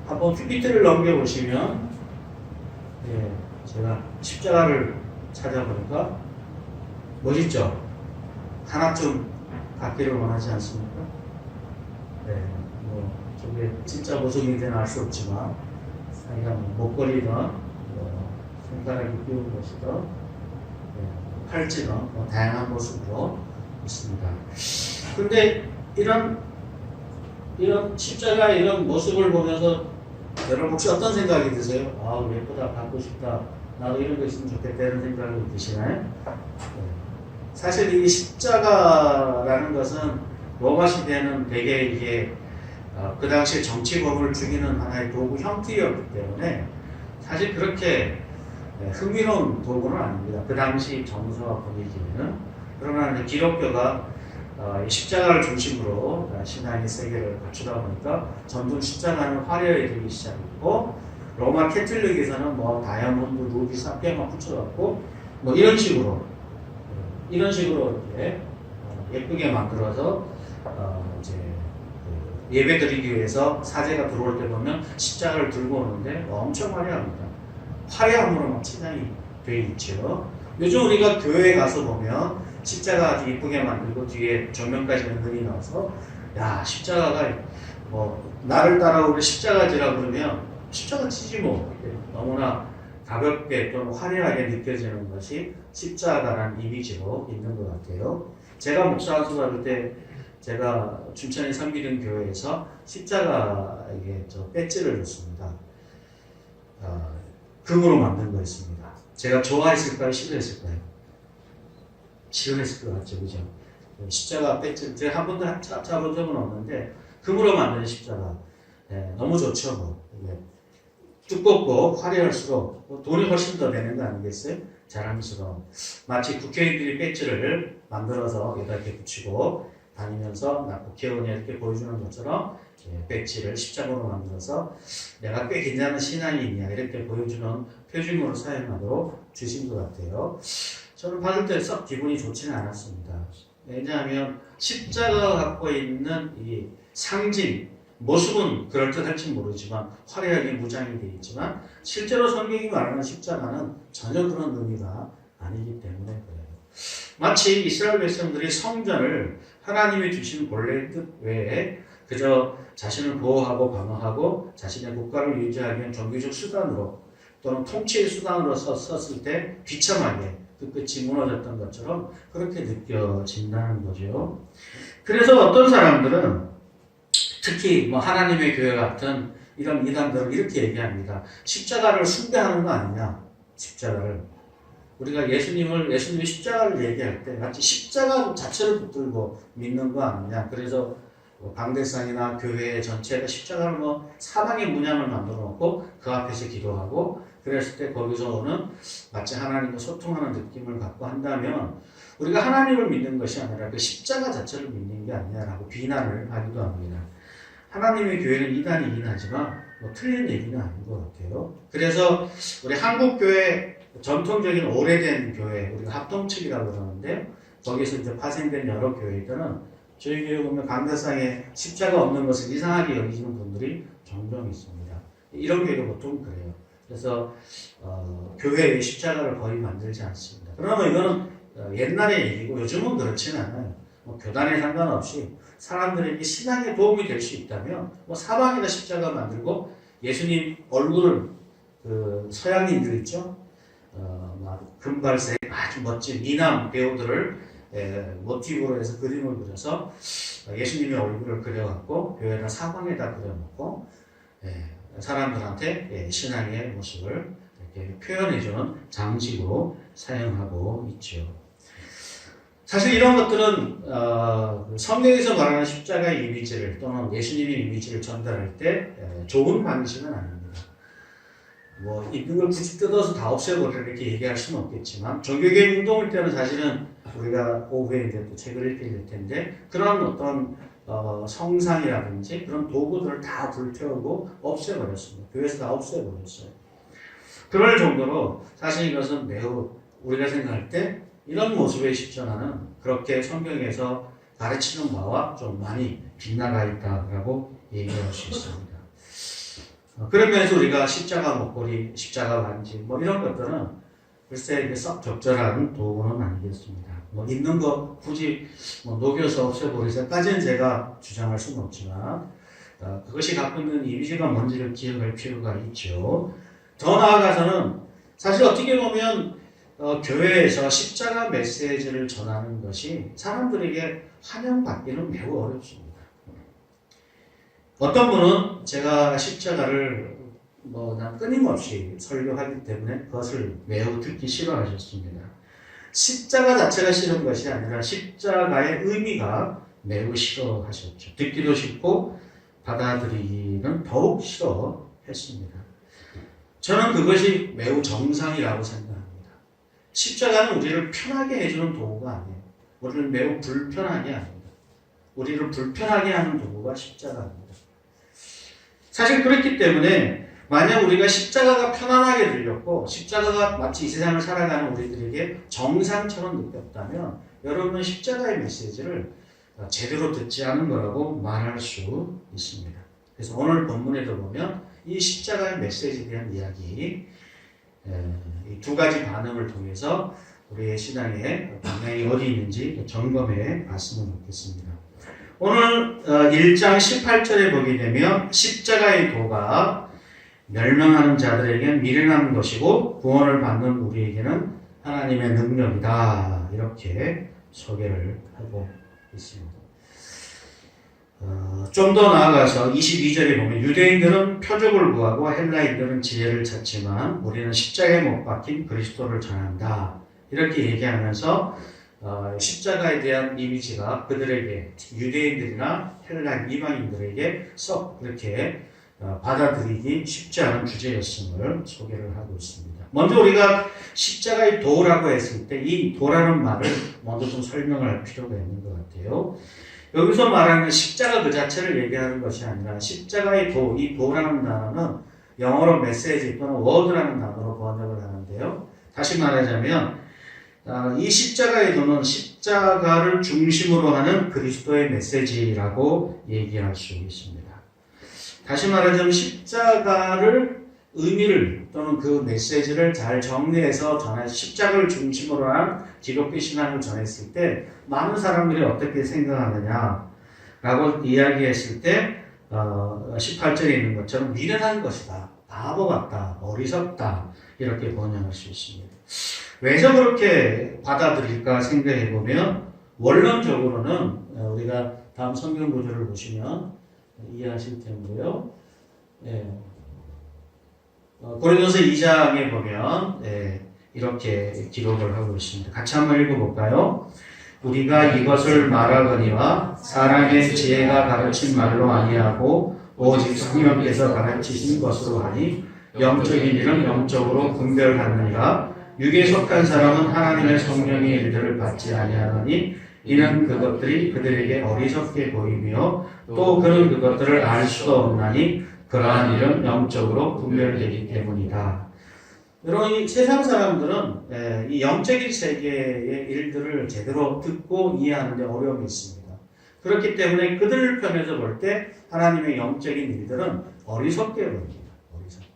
한번 PPT를 넘겨보시면, 예, 제가 십자가를 찾아보니까 멋있죠? 하나쯤 갖기를 원하지 않습니까? 네, 뭐 저게 진짜 모습이 되나 알 수 없지만, 자기가 목걸이든 손가락에 끼운 것이든 팔찌든 다양한 모습으로 있습니다. 그런데 이런 십자가 이런 모습을 보면서 여러분 혹시 어떤 생각이 드세요? 아, 예쁘다, 갖고 싶다, 나도 이런 거 있으면 좋겠다, 이런 생각이 드시나요? 사실 이 십자가라는 것은 로마 시대에는 되게 이게 그 당시에 정치범을 죽이는 하나의 도구 형태였기 때문에 사실 그렇게 흥미로운 도구는 아닙니다. 그 당시 정서와 분위기는. 그러나 기독교가 십자가를 중심으로 신앙의 세계를 갖추다 보니까 점점 십자가는 화려해지기 시작했고, 로마 캐톨릭에서는 뭐 다이아몬드, 루비, 사피아만 붙여갖고 뭐 이런 식으로 이렇게 예쁘게 만들어서 이제 예배 드리기 위해서 사제가 들어올 때 보면 십자가를 들고 오는데 엄청 화려합니다. 화려함으로 막 치장이 되어 있죠. 요즘 우리가 교회에 가서 보면 십자가 아주 이쁘게 만들고 뒤에 조명까지 은근히 넣어서, 야, 십자가가 뭐 나를 따라오는 십자가지라 그러면 십자가 치지 뭐. 너무나 가볍게 또는 화려하게 느껴지는 것이 십자가라는 이미지로 있는 것 같아요. 제가 목사학교 다닐 때 제가 춘천의 선미령 교회에서 십자가에게 배지를 줬습니다. 금으로 만든 거였습니다. 제가 좋아했을까요? 싫어했을까요? 싫어했을 것 같죠, 그죠? 십자가 배지 제가 한 번도 잡은 적은 없는데 금으로 만든 십자가, 너무 좋죠, 뭐. 두껍고 화려할수록 돈이 훨씬 더 되는 거 아니겠어요? 자랑스러운. 마치 국회의원들이 배지를 만들어서 이렇게 붙이고 다니면서 나 국회의원이 이렇게 보여주는 것처럼 배지를 십자가로 만들어서 내가 꽤 괜찮은 신앙이 있냐 이렇게 보여주는 표징으로 사용하도록 주신 것 같아요. 저는 받을 때 썩 기분이 좋지는 않았습니다. 왜냐하면 십자가가 갖고 있는 이 상징, 모습은 그럴듯할지 모르지만 화려하게 무장이 되어 있지만 실제로 성경이 말하는 십자가는 전혀 그런 의미가 아니기 때문에 그래요. 마치 이스라엘 백성들이 성전을 하나님이 주신 본래의 뜻 외에 그저 자신을 보호하고 방어하고 자신의 국가를 유지하기 위한 종교적 수단으로 또는 통치의 수단으로 썼을 때 비참하게 그 끝이 무너졌던 것처럼 그렇게 느껴진다는 거죠. 그래서 어떤 사람들은 특히 뭐 하나님의 교회 같은 이런 이단들은 이렇게 얘기합니다. 십자가를 숭배하는 거 아니냐? 십자가를. 우리가 예수님의 십자가를 얘기할 때 마치 십자가 자체를 붙들고 믿는 거 아니냐? 그래서 방대상이나 교회 전체가 십자가를 뭐 사방에 문양을 만들어 놓고 그 앞에서 기도하고 그랬을 때 거기서 오는 마치 하나님과 소통하는 느낌을 갖고 한다면 우리가 하나님을 믿는 것이 아니라 그 십자가 자체를 믿는 게 아니냐라고 비난을 하기도 합니다. 하나님의 교회는 이단이긴 하지만 뭐 틀린 얘기는 아닌 것 같아요. 그래서 우리 한국교회 전통적인 오래된 교회, 우리가 합동측이라고 그러는데 거기서 이제 파생된 여러 교회들은 저희 교회 보면 강대상에 십자가 없는 것을 이상하게 여기시는 분들이 종종 있습니다. 이런 교회가 보통 그래요. 그래서 교회에 십자가를 거의 만들지 않습니다. 그러면 이거는 옛날의 얘기고 요즘은 그렇지는 않아요. 뭐 교단에 상관없이 사람들에게 신앙에 도움이 될 수 있다면 뭐 사방에다 십자가 만들고 예수님 얼굴을 그 서양인들 있죠? 막 금발색 아주 멋진 미남 배우들을 모티브로 해서 그림을 그려서 예수님의 얼굴을 그려갖고 교회나 사방에다 그려놓고 사람들한테 신앙의 모습을 이렇게 표현해주는 장식으로 사용하고 있죠. 사실 이런 것들은 성경에서 말하는 십자가의 이미지를 또는 예수님의 이미지를 전달할 때 좋은 방식은 아닙니다. 뭐 있는 걸 굳이 뜯어서 다 없애버려 이렇게 얘기할 수는 없겠지만 종교개혁 운동일 때는 사실은 우리가 오후에 이제 또 책을 읽게 될 텐데 그런 어떤 성상이라든지 그런 도구들을 다 불태우고 없애버렸습니다. 교회에서 다 없애버렸어요. 그럴 정도로 사실 이것은 매우 우리가 생각할 때 이런 모습의 십자가는 그렇게 성경에서 가르치는 바와 좀 많이 빗나가 있다고 얘기할 수 있습니다. 그런 면에서 우리가 십자가 목걸이, 십자가 반지 뭐 이런 것들은 글쎄 이게 썩 적절한 도구는 아니겠습니다. 뭐 있는 거 굳이 뭐 녹여서 없애버리자까지는 제가 주장할 수는 없지만 그것이 갖고 있는 이미지가 뭔지를 기억할 필요가 있죠. 더 나아가서는 사실 어떻게 보면 교회에서 십자가 메시지를 전하는 것이 사람들에게 환영받기는 매우 어렵습니다. 어떤 분은 제가 십자가를 난 끊임없이 설교하기 때문에 그것을 매우 듣기 싫어하셨습니다. 십자가 자체가 싫은 것이 아니라 십자가의 의미가 매우 싫어하셨죠. 듣기도 싫고 받아들이기는 더욱 싫어했습니다. 저는 그것이 매우 정상이라고 생각합니다. 십자가는 우리를 편하게 해주는 도구가 아니에요. 우리를 매우 불편하게 합니다. 우리를 불편하게 하는 도구가 십자가입니다. 사실 그렇기 때문에 만약 우리가 십자가가 편안하게 들렸고 십자가가 마치 이 세상을 살아가는 우리들에게 정상처럼 느꼈다면 여러분은 십자가의 메시지를 제대로 듣지 않은 거라고 말할 수 있습니다. 그래서 오늘 본문에도 보면 이 십자가의 메시지에 대한 이야기, 이 두 가지 반응을 통해서 우리의 신앙의 방향이 어디 있는지 점검해 봤으면 좋겠습니다. 오늘 1장 18절에 보게 되면 십자가의 도가 멸망하는 자들에게는 미련한 것이고 구원을 받는 우리에게는 하나님의 능력이다. 이렇게 소개를 하고 있습니다. 좀 더 나아가서 22절에 보면 유대인들은 표적을 구하고 헬라인들은 지혜를 찾지만 우리는 십자가에 못 박힌 그리스도를 전한다. 이렇게 얘기하면서 십자가에 대한 이미지가 그들에게 유대인들이나 헬라인 이방인들에게 썩 그렇게 받아들이기 쉽지 않은 주제였음을 소개를 하고 있습니다. 먼저 우리가 십자가의 도라고 했을 때 이 도라는 말을 먼저 좀 설명을 할 필요가 있는 것 같아요. 여기서 말하는 십자가 그 자체를 얘기하는 것이 아니라 십자가의 도, 이 도라는 단어는 영어로 메시지 또는 워드라는 단어로 번역을 하는데요. 다시 말하자면 이 십자가의 도는 십자가를 중심으로 하는 그리스도의 메시지라고 얘기할 수 있습니다. 다시 말하자면 십자가를 의미를 또는 그 메시지를 잘 정리해서 십자가를 중심으로 한 기독교 신앙을 전했을 때 많은 사람들이 어떻게 생각하느냐라고 이야기했을 때 18절에 있는 것처럼 미련한 것이다, 바보 같다, 어리석다 이렇게 번역할 수 있습니다. 왜서 그렇게 받아들일까 생각해 보면 원론적으로는 우리가 다음 성경 구절을 보시면 이해하실 텐데요. 고린도서 2장에 보면 이렇게 기록을 하고 있습니다. 같이 한번 읽어볼까요? 우리가 이것을 말하거니와 사람의 지혜가 가르친 말로 아니하고 오직 성령께서 가르치신 것으로 하니 영적인 일은 영적으로 분별하느니라. 육에 속한 사람은 하나님의 성령의 일들을 받지 아니하느니 이는 그것들이 그들에게 어리석게 보이며 또 그는 그것들을 알 수도 없나니 그러한 일은 영적으로 분별되기 때문이다. 여러분, 이 세상 사람들은 이 영적인 세계의 일들을 제대로 듣고 이해하는 데 어려움이 있습니다. 그렇기 때문에 그들 편에서 볼 때 하나님의 영적인 일들은 어리석게 보입니다. 어리석게.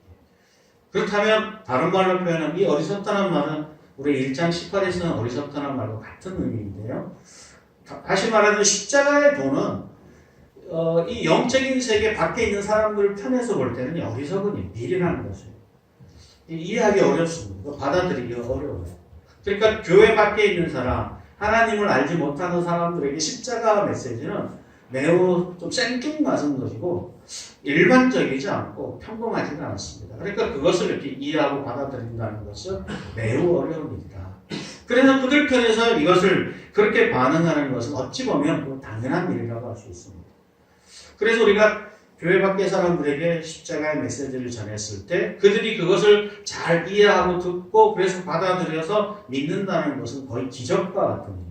그렇다면 다른 말로 표현하면 이 어리석다는 말은 우리 1장 18에서는 어리석다는 말과 같은 의미인데요. 다시 말하면 십자가의 도는 이 영적인 세계 밖에 있는 사람들 편에서 볼 때는 어리석으니 미련한 것이에요. 이해하기 어렵습니다. 받아들이기가 어려워요. 그러니까 교회 밖에 있는 사람, 하나님을 알지 못하는 사람들에게 십자가 메시지는 매우 좀 생뚱맞은 것이고 일반적이지 않고 평범하지가 않습니다. 그러니까 그것을 이렇게 이해하고 받아들인다는 것은 매우 어려운 일이다. 그래서 그들 편에서 이것을 그렇게 반응하는 것은 어찌 보면 당연한 일이라고 할 수 있습니다. 그래서 우리가 교회 밖의 사람들에게 십자가의 메시지를 전했을 때 그들이 그것을 잘 이해하고 듣고 그래서 받아들여서 믿는다는 것은 거의 기적과 같은 일입니다.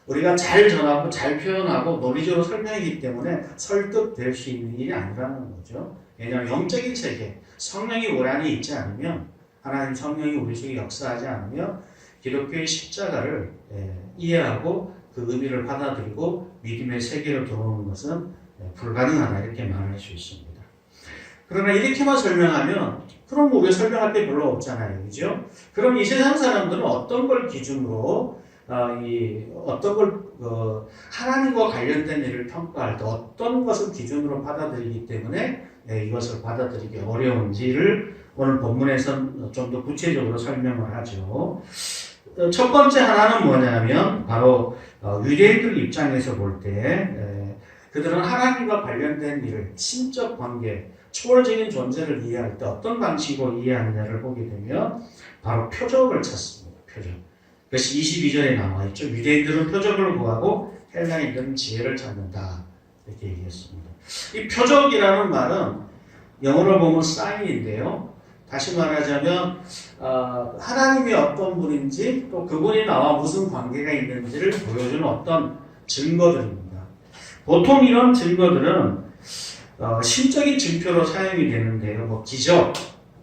우리가 잘 전하고 잘 표현하고 논리적으로 설명하기 때문에 설득될 수 있는 일이 아니라는 거죠. 왜냐하면 영적인 세계, 성령이 우리 안에 있지 않으면 하나님 성령이 우리 속에 역사하지 않으면 기독교의 십자가를 이해하고 그 의미를 받아들이고 믿음의 세계로 들어오는 것은 불가능하다 이렇게 말할 수 있습니다. 그러나 이렇게만 설명하면 그럼 우리가 설명할 게 별로 없잖아요. 그죠? 그럼 이 세상 사람들은 어떤 걸 기준으로 어떤 걸 하나님과 관련된 일을 평가할 때 어떤 것을 기준으로 받아들이기 때문에 이것을 받아들이기 어려운지를 오늘 본문에서 좀 더 구체적으로 설명을 하죠. 첫 번째 하나는 뭐냐면 바로 유대인들 입장에서 볼 때 그들은 하나님과 관련된 일을 신적 관계, 초월적인 존재를 이해할 때 어떤 방식으로 이해하느냐를 보게 되면 바로 표적을 찾습니다. 표적. 그것이 22절에 나와 있죠. 유대인들은 표적을 구하고 헬라인들은 지혜를 찾는다. 이렇게 얘기했습니다. 이 표적이라는 말은 영어로 보면 sign인데요. 다시 말하자면 하나님이 어떤 분인지 또 그분이 나와 무슨 관계가 있는지를 보여주는 어떤 증거들입니다. 보통 이런 증거들은 심적인 증표로 사용이 되는데요. 뭐 기적,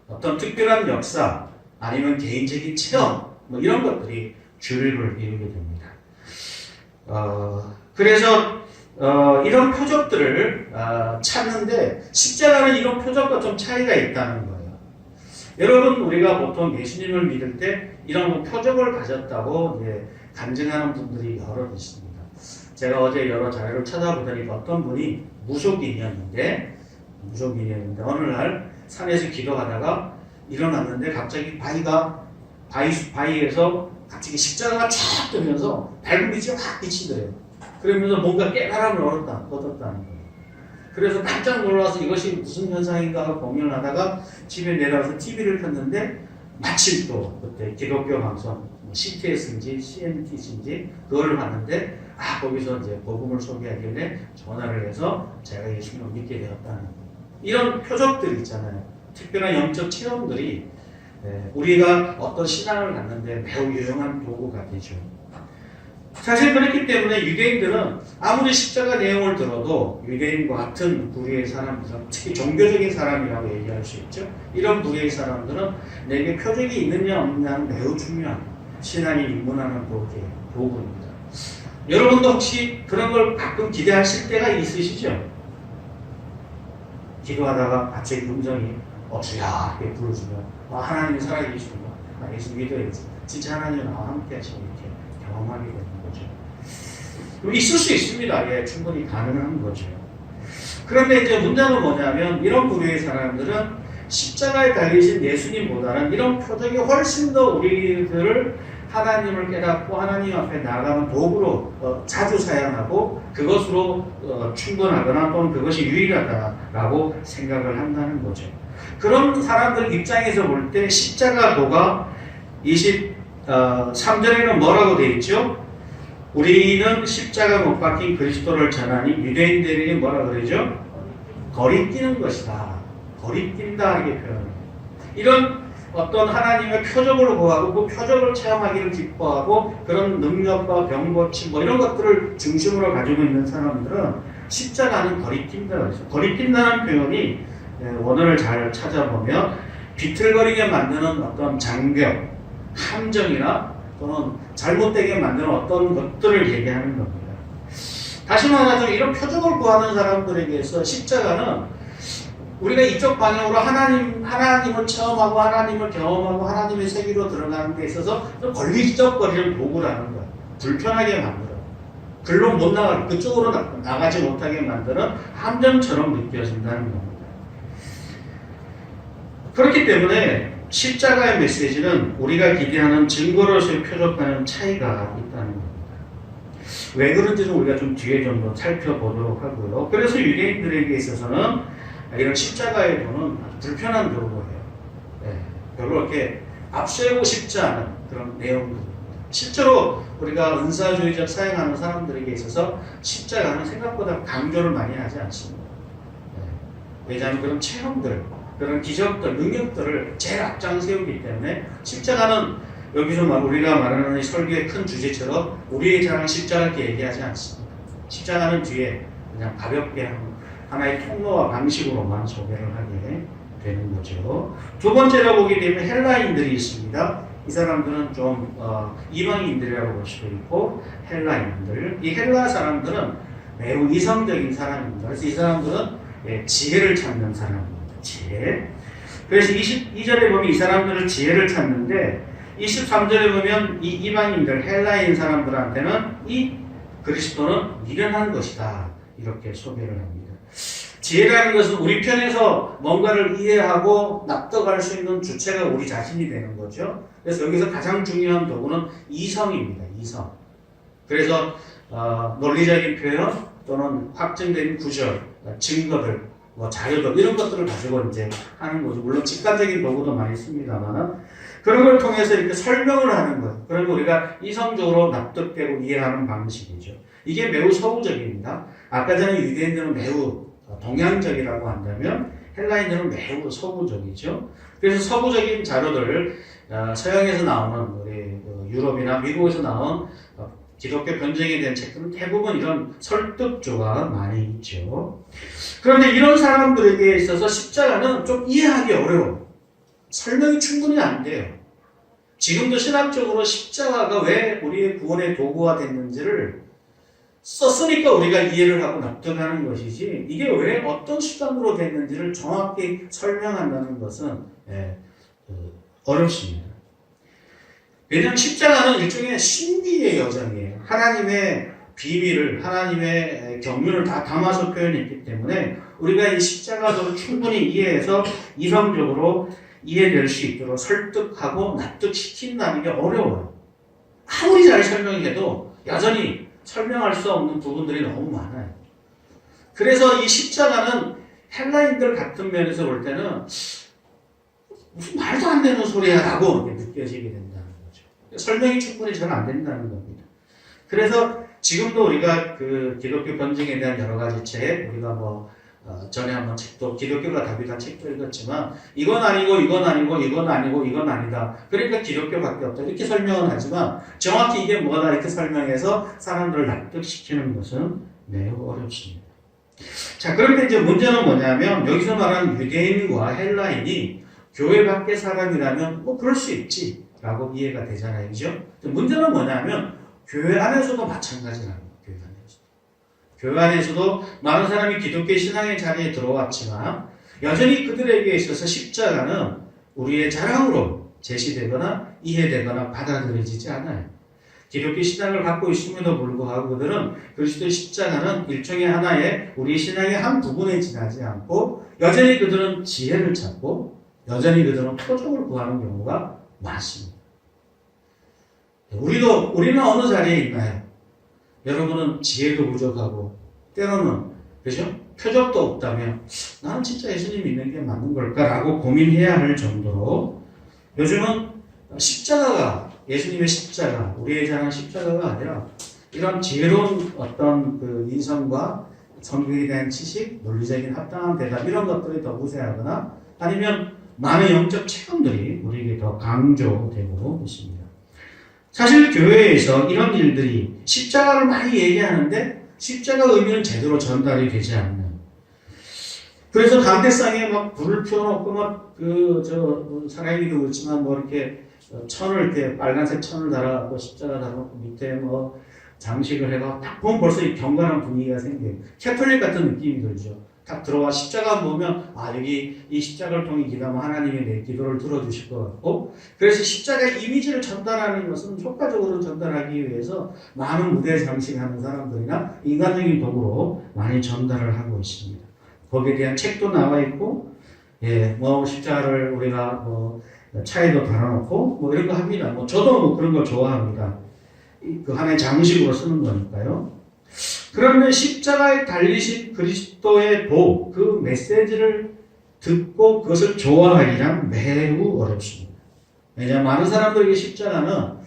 어떤 특별한 역사, 아니면 개인적인 체험, 뭐 이런 것들이 주류를 이루게 됩니다. 그래서 이런 표적들을 찾는데 십자가는 이런 표적과 좀 차이가 있다는 거예요. 여러분, 우리가 보통 예수님을 믿을 때 이런 표적을 가졌다고 간증하는 분들이 여러 있습니다. 제가 어제 여러 자료를 찾아보더니 어떤 분이 무속인이었는데 어느 날 산에서 기도하다가 일어났는데 갑자기 바위에서 갑자기 십자가가 쫙 뜨면서 밝은 빛이 확 비치더래요. 그러면서 뭔가 깨달음을 얻었다는 거예요. 그래서 깜짝 놀라서 이것이 무슨 현상인가 하고 고민을 하다가 집에 내려와서 TV를 켰는데 마침 또 그때 기독교 방송 CTS인지 CNT인지 그거를 봤는데 거기서 이제 복음을 소개하길래 전화를 해서 제가 예수님을 믿게 되었다는 거예요. 이런 표적들 있잖아요. 특별한 영적 체험들이 우리가 어떤 신앙을 갖는데 매우 유용한 도구가 되죠. 사실 그렇기 때문에 유대인들은 아무리 십자가 내용을 들어도 유대인과 같은 부류의 사람들, 특히 종교적인 사람이라고 얘기할 수 있죠. 이런 부류의 사람들은 내게 표적이 있느냐 없느냐는 매우 중요한 신앙이 입문하는 도구입니다. 여러분도 혹시 그런 걸 가끔 기대하실 때가 있으시죠? 기도하다가 갑자기 음성이 주야 이렇게 부르시면 하나님이 살아계시구나, 예수 믿어야지, 진짜 하나님이 나와 함께 하시고 이렇게 경험하게 되는 거죠. 있을 수 있습니다. 충분히 가능한 거죠. 그런데 이제 문제는 뭐냐면 이런 부류의 사람들은 십자가에 달리신 예수님보다는 이런 표적이 훨씬 더 우리들을 하나님을 깨닫고 하나님 앞에 나아가는 도구로 자주 사용하고 그것으로 충분하거나 또는 그것이 유일하다라고 생각을 한다는 거죠. 그런 사람들 입장에서 볼 때 십자가도가 23절에는 뭐라고 되어 있죠? 우리는 십자가 못 박힌 그리스도를 전하니 유대인들에게 뭐라 그러죠? 거리끼는 것이다. 거리낀다 이렇게 표현해요. 이런 어떤 하나님의 표적을 구하고 그 표적을 체험하기를 기뻐하고 그런 능력과 병고침 이런 것들을 중심으로 가지고 있는 사람들은 십자가는 거리낀다 그래서 거리낀다는 표현이 원어를 잘 찾아보면 비틀거리게 만드는 어떤 장벽, 함정이나 또는 잘못되게 만드는 어떤 것들을 얘기하는 겁니다. 다시 말하자면 이런 표적을 구하는 사람들에게서 십자가는 우리가 이쪽 방향으로 하나님을 체험하고 하나님을 경험하고 하나님의 세계로 들어가는 데 있어서 걸리적거리는 도구라는 거예요. 불편하게 만들어. 글로 못 나가게, 그쪽으로 나가지 못하게 만드는 함정처럼 느껴진다는 겁니다. 그렇기 때문에 십자가의 메시지는 우리가 기대하는 증거로서의 표적과는 차이가 있다는 겁니다. 왜 그런지는 우리가 좀 뒤에 좀 더 살펴보도록 하고요. 그래서 유대인들에게 있어서는 이런 십자가의 도는 불편한 도구예요. 별로 이렇게 앞세우고 싶지 않은 그런 내용들입니다. 실제로 우리가 은사주의적 사용하는 사람들에게 있어서 십자가는 생각보다 강조를 많이 하지 않습니다. 왜냐하면 그런 체험들, 그런 기적들, 능력들을 제일 앞장 세우기 때문에 십자가는 여기서 우리가 말하는 이 설교의 큰 주제처럼 우리의 자랑 십자가 이렇게 얘기하지 않습니다. 십자가는 뒤에 그냥 가볍게 하나의 통로와 방식으로만 소개를 하게 되는 거죠. 두 번째로 보게 되면 헬라인들이 있습니다. 이 사람들은 좀 이방인들이라고 볼 수도 있고 헬라인들. 이 헬라 사람들은 매우 이성적인 사람입니다. 그래서 이 사람들은 지혜를 찾는 사람입니다. 지혜. 그래서 22절에 보면 이 사람들은 지혜를 찾는데 23절에 보면 이 이방인들 헬라인 사람들한테는 이 그리스도는 미련한 것이다 이렇게 소개를 합니다. 지혜라는 것은 우리 편에서 뭔가를 이해하고 납득할 수 있는 주체가 우리 자신이 되는 거죠. 그래서 여기서 가장 중요한 도구는 이성입니다. 이성. 그래서 논리적인 표현 또는 확증된 구절, 증거들, 자료들 이런 것들을 가지고 이제 하는 거죠. 물론 직관적인 도구도 많이 씁니다만 그런 걸 통해서 이렇게 설명을 하는 거예요. 그러면 우리가 이성적으로 납득되고 이해하는 방식이죠. 이게 매우 서구적입니다. 아까 전에 유대인들은 매우 동양적이라고 한다면 헬라인들은 매우 서구적이죠. 그래서 서구적인 자료들을 서양에서 나오는 우리 유럽이나 미국에서 나온 기독교 변증에 대한 책들은 대부분 이런 설득조가 많이 있죠. 그런데 이런 사람들에게 있어서 십자가는 좀 이해하기 어려워. 설명이 충분히 안 돼요. 지금도 신학적으로 십자가가 왜 우리의 구원의 도구가 됐는지를 썼으니까 우리가 이해를 하고 납득하는 것이지 이게 왜 어떤 수단으로 됐는지를 정확히 설명한다는 것은 어렵습니다. 왜냐하면 십자가는 일종의 신비의 여정이에요. 하나님의 비밀을, 하나님의 경륜을 다 담아서 표현했기 때문에 우리가 이 십자가도를 충분히 이해해서 이성적으로 이해될 수 있도록 설득하고 납득시킨다는 게 어려워요. 아무리 잘 설명해도 여전히 설명할 수 없는 부분들이 너무 많아요. 그래서 이 십자가는 헬라인들 같은 면에서 볼 때는 무슨 말도 안 되는 소리야 라고 느껴지게 된다는 거죠. 설명이 충분히 잘 안 된다는 겁니다. 그래서 지금도 우리가 그 기독교 변증에 대한 여러 가지 책, 우리가 전에 한번 책도, 기독교가 답이다 책도 읽었지만, 이건 아니고, 이건 아니고, 이건 아니고, 이건 아니다. 그러니까 기독교밖에 없다. 이렇게 설명은 하지만, 정확히 이게 뭐다 이렇게 설명해서 사람들을 납득시키는 것은 매우 어렵습니다. 자, 그런데 이제 문제는 뭐냐면, 여기서 말하는 유대인과 헬라인이 교회 밖의 사람이라면, 그럴 수 있지. 라고 이해가 되잖아요. 그죠? 문제는 뭐냐면, 교회 안에서도 마찬가지라는 거예요. 교회 안에서도 많은 사람이 기독교 신앙의 자리에 들어왔지만 여전히 그들에게 있어서 십자가는 우리의 자랑으로 제시되거나 이해되거나 받아들여지지 않아요. 기독교 신앙을 갖고 있음에도 불구하고 그들은 그리스도의 십자가는 일종의 하나의 우리 신앙의 한 부분에 지나지 않고 여전히 그들은 지혜를 찾고 여전히 그들은 표적을 구하는 경우가 많습니다. 우리는 어느 자리에 있나요? 여러분은 지혜도 부족하고 때로는 그죠? 표적도 없다면 나는 진짜 예수님 믿는 게 맞는 걸까라고 고민해야 할 정도로 요즘은 십자가가 예수님의 십자가 우리의 자랑 십자가가 아니라 이런 지혜로운 어떤 그 인성과 성경에 대한 지식, 논리적인 합당한 대답 이런 것들이 더 우세하거나 아니면 많은 영적 체험들이 우리에게 더 강조되고 있습니다. 사실 교회에서 이런 일들이 십자가를 많이 얘기하는데 십자가 의미는 제대로 전달이 되지 않는. 그래서 강대상에 막 불을 피워놓고 사람이도 그렇지만 이렇게 천을 이렇게 빨간색 천을 달아갖고 십자가 달아놓고 밑에 장식을 해가 딱 보면 벌써 이 경건한 분위기가 생겨요. 캐톨릭 같은 느낌이 들죠. 딱 들어와 십자가 보면 여기 이 십자가를 통해 기도하면 하나님이 내 기도를 들어주실 것 같고 그래서 십자가 이미지를 전달하는 것은 효과적으로 전달하기 위해서 많은 무대 장식하는 사람들이나 인간적인 도구로 많이 전달을 하고 있습니다. 거기에 대한 책도 나와 있고 십자가를 우리가 차에도 달아놓고 이런 거 합니다. 저도 그런 걸 좋아합니다. 그 하나의 장식으로 쓰는 거니까요. 그런데 십자가에 달리신 그리스도의 도, 그 메시지를 듣고 그것을 좋아하기란 매우 어렵습니다. 왜냐하면 많은 사람들에게 십자가는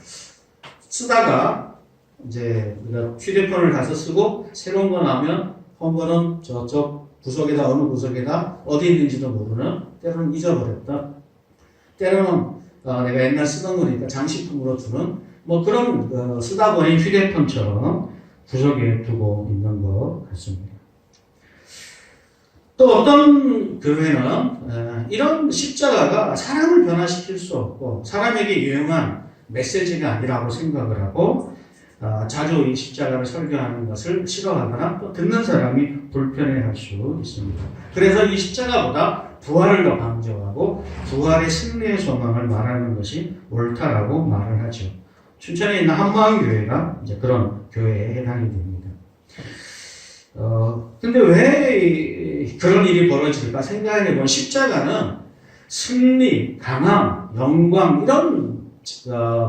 쓰다가 이제 우리가 휴대폰을 가서 쓰고 새로운 거 나오면 홈번은 저쪽 구석에다 어느 구석에다 어디 있는지도 모르는 때로는 잊어버렸다. 때로는 내가 옛날 쓰던 거니까 장식품으로 주는 그런 쓰다 보니 휴대폰처럼 구석에 두고 있는 것 같습니다. 또 어떤 교회는 이런 십자가가 사람을 변화시킬 수 없고 사람에게 유용한 메시지가 아니라고 생각을 하고 자주 이 십자가를 설교하는 것을 싫어하거나 또 듣는 사람이 불편해할 수 있습니다. 그래서 이 십자가보다 부활을 더 강조하고 부활의 승리의 소망을 말하는 것이 옳다라고 말을 하죠. 춘천에 있는 한마음교회가 이제 그런 교회에 해당이 됩니다. 근데 왜 그런 일이 벌어질까 생각해보면 십자가는 승리, 강함, 영광 이런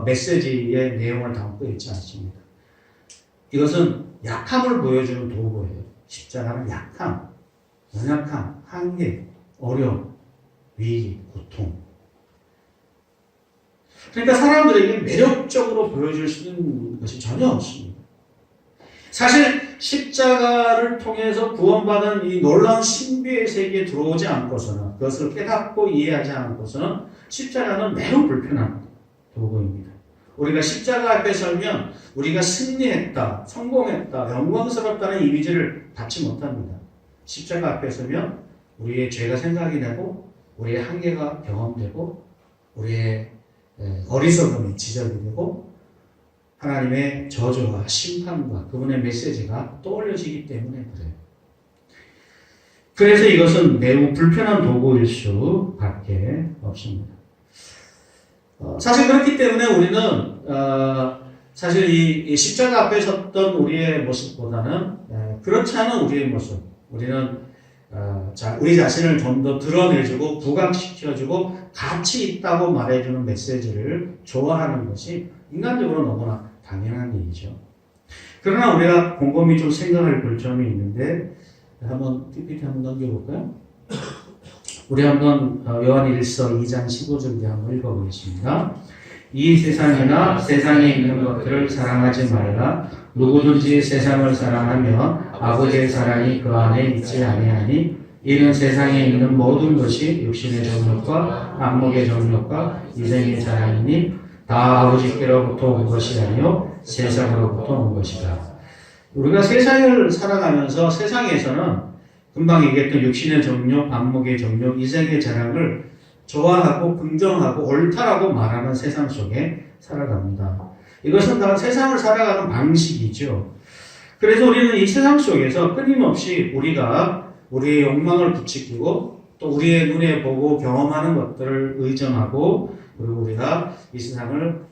메시지의 내용을 담고 있지 않습니다. 이것은 약함을 보여주는 도구예요. 십자가는 약함, 연약함, 한계, 어려움, 위기, 고통. 그러니까 사람들에게 매력적으로 보여줄 수 있는 것이 전혀 없습니다. 사실 십자가를 통해서 구원받은 이 놀라운 신비의 세계에 들어오지 않고서는, 그것을 깨닫고 이해하지 않고서는 십자가는 매우 불편한 도구입니다. 우리가 십자가 앞에 설면 우리가 승리했다, 성공했다, 영광스럽다는 이미지를 받지 못합니다. 십자가 앞에 서면 우리의 죄가 생각이 되고 우리의 한계가 경험되고 우리의 어리석음이 지적이 되고 하나님의 저주와 심판과 그분의 메시지가 떠올려지기 때문에 그래요. 그래서 이것은 매우 불편한 도구일 수밖에 없습니다. 사실 그렇기 때문에 우리는 사실 이 십자가 앞에 섰던 우리의 모습보다는 그렇지 않은 우리의 모습, 우리는 우리 자신을 좀 더 드러내주고 부각시켜주고 가치 있다고 말해주는 메시지를 좋아하는 것이 인간적으로 너무나 당연한 일이죠. 그러나 우리가 곰곰이 좀 생각할 볼 점이 있는데 한번 PPT 한번 넘겨볼까요? 우리 한번 요한일서 2장 15절 한번 읽어보겠습니다. 이 세상이나 세상에 있는 것들을 사랑하지 말라. 누구든지 세상을 사랑하면 아버지의 사랑이 그 안에 있지 아니하니 이는 세상에 있는 모든 것이 육신의 정욕과 안목의 정욕과 이생의 자랑이니 다 아버지께로부터 온 것이 아니요 세상으로부터 온 것이다. 우리가 세상을 살아가면서 세상에서는 금방 얘기했던 육신의 정욕, 안목의 정욕, 이생의 자랑을 좋아하고 긍정하고 옳다라고 말하는 세상 속에 살아갑니다. 이것은 다 세상을 살아가는 방식이죠. 그래서 우리는 이 세상 속에서 끊임없이 우리가 우리의 욕망을 부추기고 또 우리의 눈에 보고 경험하는 것들을 의존하고 그리고 우리가 이 세상을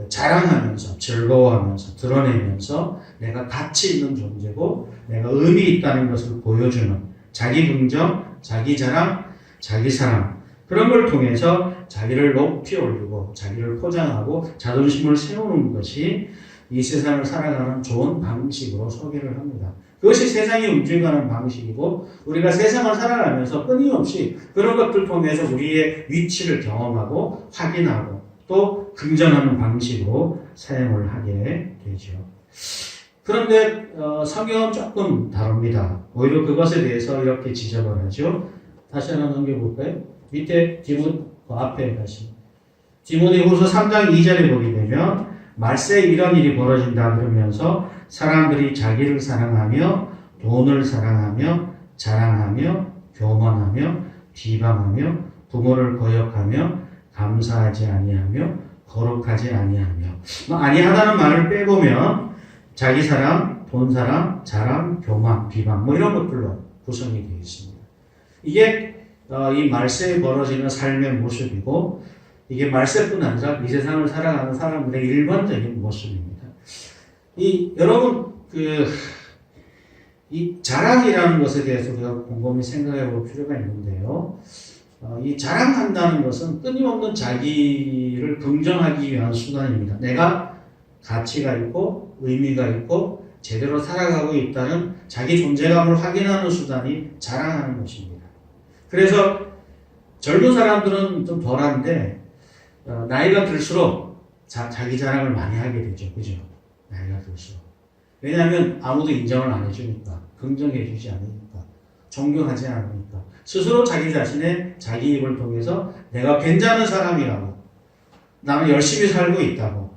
자랑하면서 즐거워하면서 드러내면서 내가 가치 있는 존재고 내가 의미 있다는 것을 보여주는 자기 긍정, 자기 자랑, 자기 사랑 그런 걸 통해서 자기를 높이 올리고 자기를 포장하고 자존심을 세우는 것이 이 세상을 살아가는 좋은 방식으로 소개를 합니다. 그것이 세상이 움직여가는 방식이고 우리가 세상을 살아가면서 끊임없이 그런 것들 통해서 우리의 위치를 경험하고 확인하고 또 긍정하는 방식으로 사용을 하게 되죠. 그런데 성경은 조금 다릅니다. 오히려 그것에 대해서 이렇게 지적을 하죠. 다시 하나 넘겨볼까요? 밑에 앞에 다시 디모데후서 3장 2절에 보게 되면 말세에 이런 일이 벌어진다 그러면서 사람들이 자기를 사랑하며 돈을 사랑하며 자랑하며 교만하며 비방하며 부모를 거역하며 감사하지 아니하며 거룩하지 아니하며 아니하다는 말을 빼보면 자기 사랑, 돈 사랑, 자랑, 교만, 비방 이런 것들로 구성이 되어 있습니다. 이게 이 말세에 벌어지는 삶의 모습이고 이게 말세뿐 아니라 이 세상을 살아가는 사람들의 일반적인 모습입니다. 여러분 이 자랑이라는 것에 대해서 우리가 곰곰이 생각해 볼 필요가 있는데요. 이 자랑한다는 것은 끊임없는 자기를 긍정하기 위한 수단입니다. 내가 가치가 있고 의미가 있고 제대로 살아가고 있다는 자기 존재감을 확인하는 수단이 자랑하는 것입니다. 그래서 젊은 사람들은 좀 덜한데 나이가 들수록 자기 자랑을 많이 하게 되죠. 그죠? 나이가 들수록. 왜냐하면 아무도 인정을 안 해주니까 긍정해주지 않으니까 존경하지 않으니까 스스로 자기 자신의 자기 입을 통해서 내가 괜찮은 사람이라고 나는 열심히 살고 있다고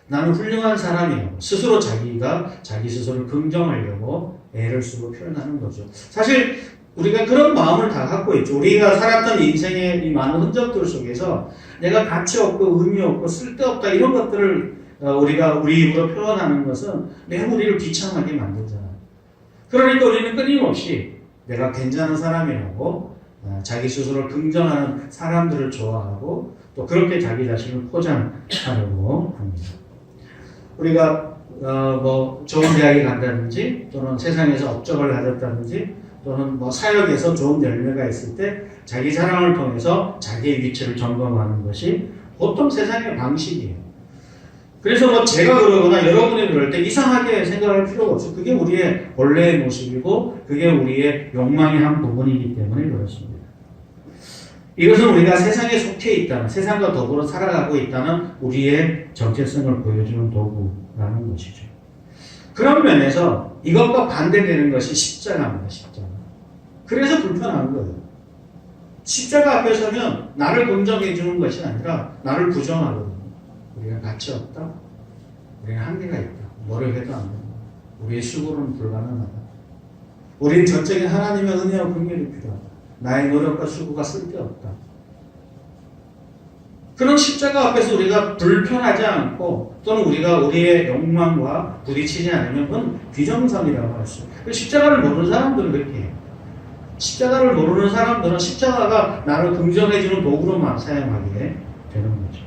나는 훌륭한 사람이라고 스스로 자기 스스로를 긍정하려고 애를 쓰고 표현하는 거죠. 사실 우리가 그런 마음을 다 갖고 있죠. 우리가 살았던 인생의 이 많은 흔적들 속에서 내가 가치 없고 의미 없고 쓸데없다 이런 것들을 우리가 우리 입으로 표현하는 것은 매우 우리를 비참하게 만들잖아요. 그러니까 우리는 끊임없이 내가 괜찮은 사람이라고 자기 스스로를 긍정하는 사람들을 좋아하고 또 그렇게 자기 자신을 포장하려고 합니다. 우리가 뭐 좋은 대학에 간다든지 또는 세상에서 업적을 가졌다든지 또는 뭐 사역에서 좋은 열매가 있을 때 자기 자랑을 통해서 자기의 위치를 점검하는 것이 보통 세상의 방식이에요. 그래서 뭐 제가 그러거나 여러분이 그럴 때 이상하게 생각할 필요가 없어요. 그게 우리의 본래의 모습이고 그게 우리의 욕망의 한 부분이기 때문에 그렇습니다. 이것은 우리가 세상에 속해 있다는, 세상과 더불어 살아가고 있다는 우리의 정체성을 보여주는 도구라는 것이죠. 그런 면에서 이것과 반대되는 것이 십자가입니다. 십자가. 그래서 불편한 거예요. 십자가 앞에 서면 나를 긍정해 주는 것이 아니라 나를 부정하거든요. 우리가 가치 없다. 우리는 한계가 있다. 뭐를 해도 안 된다. 우리의 수고는 불가능하다. 우리는 전적인 하나님의 은혜와 긍휼이 필요하다. 나의 노력과 수고가 쓸데없다. 그런 십자가 앞에서 우리가 불편하지 않고 또는 우리가 우리의 욕망과 부딪히지 않으면 그건 비정상이라고 할 수 있어요. 십자가를 모르는 사람들은 그렇게 해요. 십자가를 모르는 사람들은 십자가가 나를 긍정해주는 도구로만 사용하게 되는 거죠.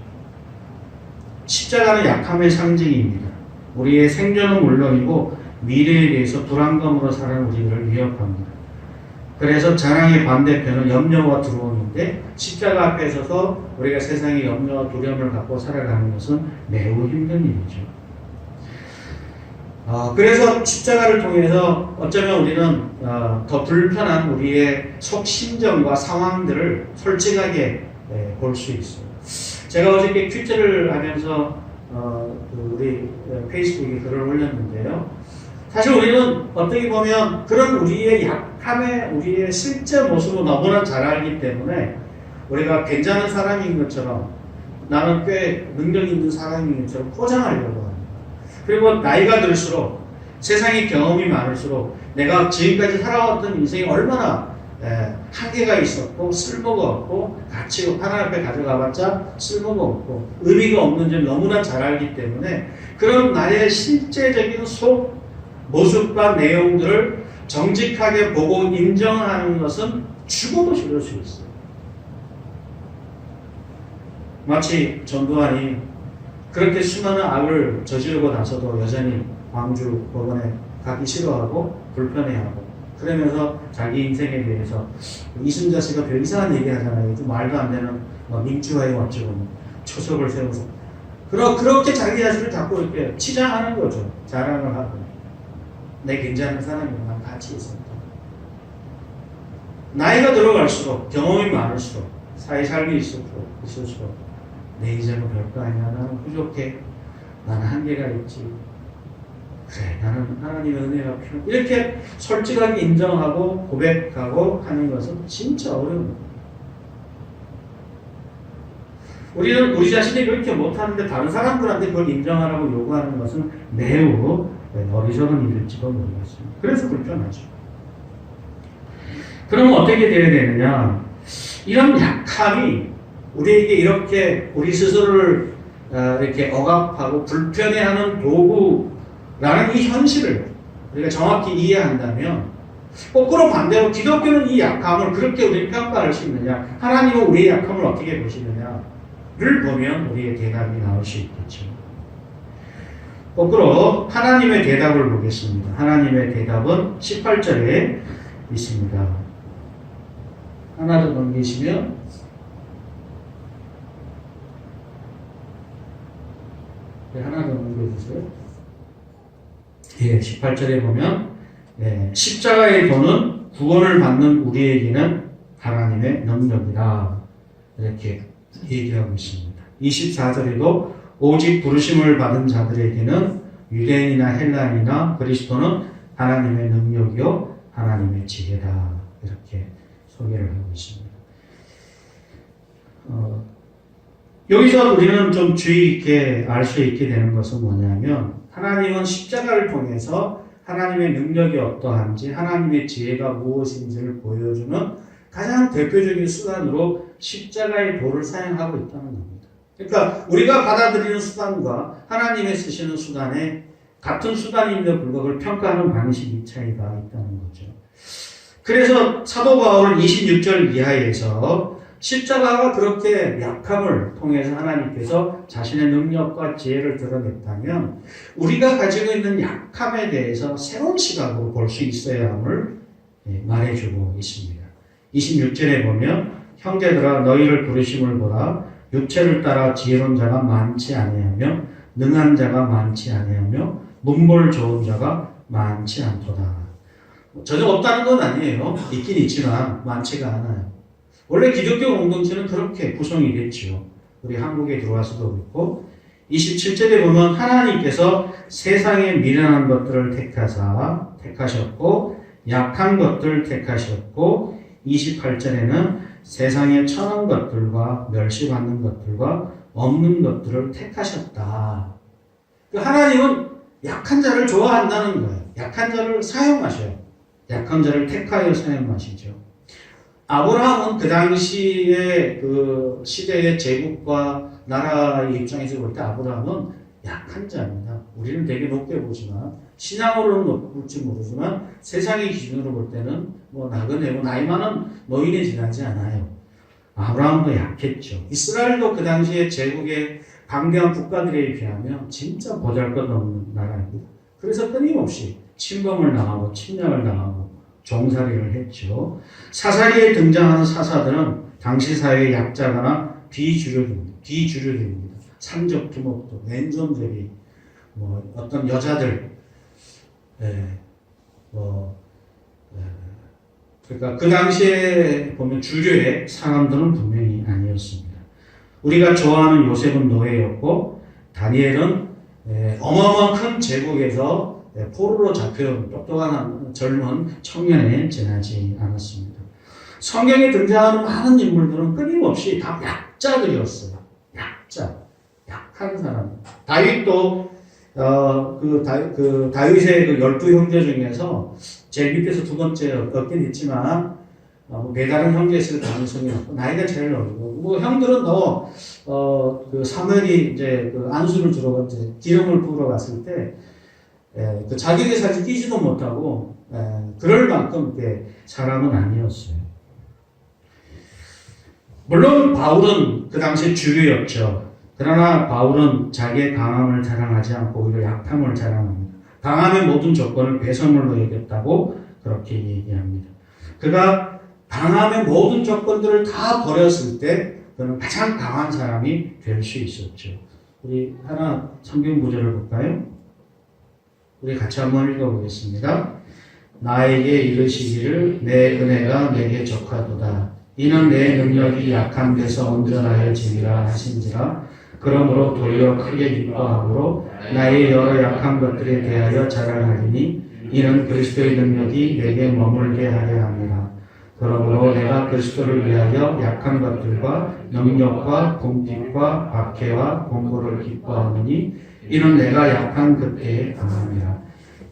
십자가는 약함의 상징입니다. 우리의 생존은 물론이고 미래에 대해서 불안감으로 사는 우리들을 위협합니다. 그래서 자랑의 반대편은 염려와 두려움인데 십자가 앞에 서서 우리가 세상의 염려와 두려움을 갖고 살아가는 것은 매우 힘든 일이죠. 그래서 십자가를 통해서 어쩌면 우리는 더 불편한 우리의 속 심정과 상황들을 솔직하게 볼 수 있어요. 제가 어저께 퀴즈를 하면서 우리 페이스북에 글을 올렸는데요. 사실 우리는 어떻게 보면 그런 우리의 약함의 우리의 실제 모습을 너무나 잘 알기 때문에 우리가 괜찮은 사람인 것처럼 나는 꽤 능력 있는 사람인 것처럼 포장하려고 합니다. 그리고 나이가 들수록 세상의 경험이 많을수록 내가 지금까지 살아왔던 인생이 얼마나 한계가 있었고 쓸모가 없고 가치가 하나님 앞에 가져가봤자 쓸모가 없고 의미가 없는 점 너무나 잘 알기 때문에 그런 나의 실제적인 속 모습과 내용들을 정직하게 보고 인정하는 것은 죽어도 싫을 수 있어요. 마치 전두환이 그렇게 수많은 악을 저지르고 나서도 여전히 광주 법원에 가기 싫어하고 불편해하고 그러면서 자기 인생에 대해서 이순자 씨가 별 이상한 얘기 하잖아요. 좀 말도 안 되는 민주화에 어쩌고 초석을 세워서 그렇게 자기 자신을 자꾸 이렇게 치장하는 거죠. 자랑을 하고 내 괜찮은 사람이랑 같이 있었다. 나이가 들어갈수록 경험이 많을수록 삶이 있을수록 내 인생은 별거 아니야. 나는 부족해. 나는 한계가 있지. 그래, 나는 하나님의 은혜가 필요해. 이렇게 솔직하게 인정하고 고백하고 하는 것은 진짜 어려운 거예요. 우리는 우리 자신이 그렇게 못하는데 다른 사람들한테 그걸 인정하라고 요구하는 것은 매우 어리석은 일일지도 모르겠습니다. 그래서 불편하죠. 그럼 어떻게 되어야 되느냐? 이런 약함이 우리에게 이렇게 우리 스스로를 이렇게 억압하고 불편해하는 도구라는 이 현실을 우리가 정확히 이해한다면 거꾸로 반대로 기독교는 이 약함을 그렇게 우리가 평가할 수 있느냐? 하나님은 우리의 약함을 어떻게 보시느냐를 보면 우리의 대답이 나올 수 있겠죠. 거꾸로 하나님의 대답을 보겠습니다. 하나님의 대답은 18절에 있습니다. 하나 더 넘기시면 하나 더 넘겨주세요. 18절에 보면 십자가의 도는 구원을 받는 우리에게는 하나님의 능력이다. 이렇게 얘기하고 있습니다. 24절에도 오직 부르심을 받은 자들에게는 유대인이나 헬라인이나 그리스도는 하나님의 능력이요 하나님의 지혜다. 이렇게 소개를 하고 있습니다. 여기서 우리는 좀 주의 있게 알 수 있게 되는 것은 뭐냐면 하나님은 십자가를 통해서 하나님의 능력이 어떠한지 하나님의 지혜가 무엇인지를 보여주는 가장 대표적인 수단으로 십자가의 도를 사용하고 있다는 겁니다. 그러니까 우리가 받아들이는 수단과 하나님의 쓰시는 수단에 같은 수단인데 불구하고 평가하는 방식이 차이가 있다는 거죠. 그래서 사도 바울은 26절 이하에서 십자가가 그렇게 약함을 통해서 하나님께서 자신의 능력과 지혜를 드러냈다면 우리가 가지고 있는 약함에 대해서 새로운 시각으로 볼 수 있어야 함을 말해주고 있습니다. 26절에 보면 형제들아 너희를 부르심을 보라 육체를 따라 지혜로운 자가 많지 아니하며 능한 자가 많지 아니하며 문벌 좋은 자가 많지 않도다. 전혀 없다는 건 아니에요. 있긴 있지만 많지가 않아요. 원래 기독교 공동체는 그렇게 구성이 됐죠. 우리 한국에 들어와서도 그렇고 27절에 보면 하나님께서 세상에 미련한 것들을 택하셨고 약한 것들 택하셨고 28절에는 세상에 천한 것들과 멸시받는 것들과 없는 것들을 택하셨다. 하나님은 약한 자를 좋아한다는 거예요. 약한 자를 사용하셔요. 약한 자를 택하여 사용하시죠. 아브라함은 그 당시의 그 시대의 제국과 나라의 입장에서 볼 때 아브라함은 약한 자입니다. 우리는 되게 높게 보지만 신앙으로는 높을지 모르지만 세상의 기준으로 볼 때는 뭐 나그네고 나이 많은 노인에 지나지 않아요. 아브라함도 약했죠. 이스라엘도 그 당시에 제국의 강대한 국가들에 비하면 진짜 보잘것없는 나라입니다. 그래서 끊임없이 침범을 당하고 침략을 당하고 종살이를 했죠. 사사리에 등장하는 사사들은 당시 사회의 약자거나 비주류입니다. 산적 두목도, 왼손잡이, 뭐 어떤 여자들, 그러니까 그 당시에 보면 주류의 사람들은 분명히 아니었습니다. 우리가 좋아하는 요셉은 노예였고 다니엘은 어마어마한 큰 제국에서 포로로 잡혀온 똑똑한 젊은 청년에 지나지 않았습니다. 성경에 등장하는 많은 인물들은 끊임없이 다 약자들이었어요. 약한 사람. 다윗도 다윗의 그 12형제 중에서 제일 밑에서 두 번째 얻긴 했지만 배다른 형제 있을 가능성이 없고 나이가 제일 어리고 뭐 형들은 그 사무엘이 이제 그 안수를 주러 이제 기름을 부으러 갔을 때 그 자기의 사실 뛰지도 못하고 그럴 만큼 사람은 아니었어요. 물론 바울은 그 당시 주류였죠. 그러나 바울은 자기의 강함을 자랑하지 않고 오히려 약함을 자랑합니다. 강함의 모든 조건을 배설물로 여겼다고 그렇게 얘기합니다. 그가 강함의 모든 조건들을 다 버렸을 때 그는 가장 강한 사람이 될 수 있었죠. 우리 하나 성경 구절을 볼까요? 우리 같이 한번 읽어보겠습니다. 나에게 이르시기를 내 은혜가 내게 족하도다. 이는 내 능력이 약한 데서 온전하여 지니라 하신지라. 그러므로 도리어 크게 기뻐하므로 나의 여러 약한 것들에 대하여 자랑하리니 이는 그리스도의 능력이 내게 머물게 하려 함이라. 그러므로 내가 그리스도를 위하여 약한 것들과 능력과 궁핍과 박해와 공고를 기뻐하느니 이는 내가 약한 그때에 강함이라.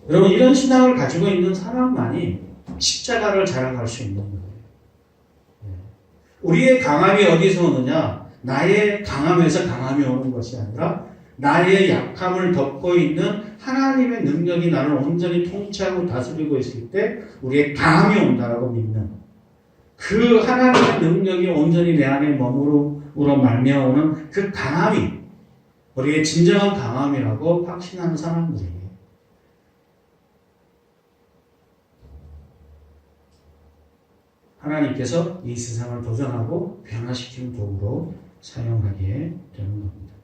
여러분 이런 신앙을 가지고 있는 사람만이 십자가를 자랑할 수 있는 거예요. 우리의 강함이 어디서 오느냐? 나의 강함에서 강함이 오는 것이 아니라 나의 약함을 덮고 있는 하나님의 능력이 나를 온전히 통치하고 다스리고 있을 때 우리의 강함이 온다라고 믿는 그 하나님의 능력이 온전히 내 안에 머무름으로 말미암아오는 그 강함이 우리의 진정한 강함이라고 확신하는 사람들이에요. 하나님께서 이 세상을 도전하고 변화시키는 도구로 사용하게 되는 겁니다.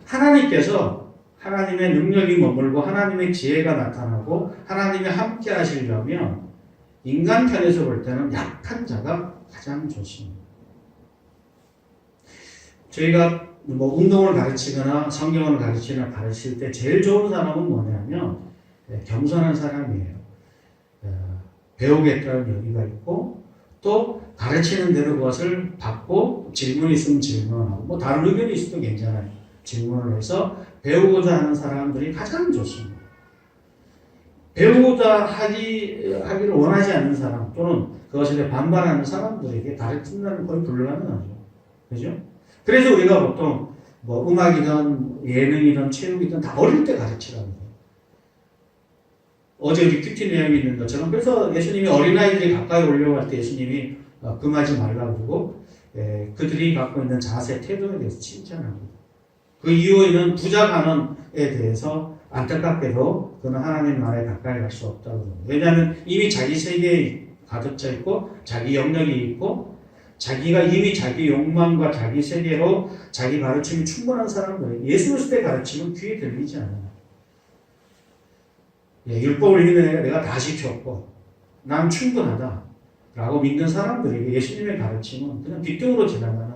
하나님께서 하나님의 능력이 머물고 하나님의 지혜가 나타나고 하나님이 함께 하시려면 인간 편에서 볼 때는 약한 자가 가장 좋습니다. 저희가 뭐 운동을 가르치거나 성경을 가르칠 때 제일 좋은 사람은 뭐냐면 겸손한 사람이에요. 배우겠다는 여기가 있고 또 가르치는 대로 그것을 받고 질문이 있으면 질문하고 뭐 다른 의견이 있어도 괜찮아요. 질문을 해서 배우고자 하는 사람들이 가장 좋습니다. 배우고자 하기를 원하지 않는 사람 또는 그것에 반발하는 사람들에게 가르친다는 거의 불가능하죠. 그죠? 그래서 우리가 보통 뭐 음악이든 예능이든 체육이든 다 어릴 때 가르치라는 거예요. 어제 우리 큐티 내용이 있는 것처럼 그래서 예수님이 어린아이들이 가까이 오려고 할 때 예수님이 금하지 말라고 그러고 그들이 갖고 있는 자세, 태도에 대해서 칭찬합니다. 그 이후에는 부자 간원에 대해서 안타깝게도 그는 하나님 나라에 가까이 갈 수 없다고 합니다. 왜냐하면 이미 자기 세계에 가득 차 있고 자기 영역이 있고 자기가 이미 자기 욕망과 자기 세계로 자기 가르침이 충분한 사람들이 예수 그리스도의 가르침은 귀에 들리지 않아요. 율법을 이미 내가 다 지켰고 난 충분하다 라고 믿는 사람들에게 예수님의 가르침은 그냥 뒷등으로 지나가는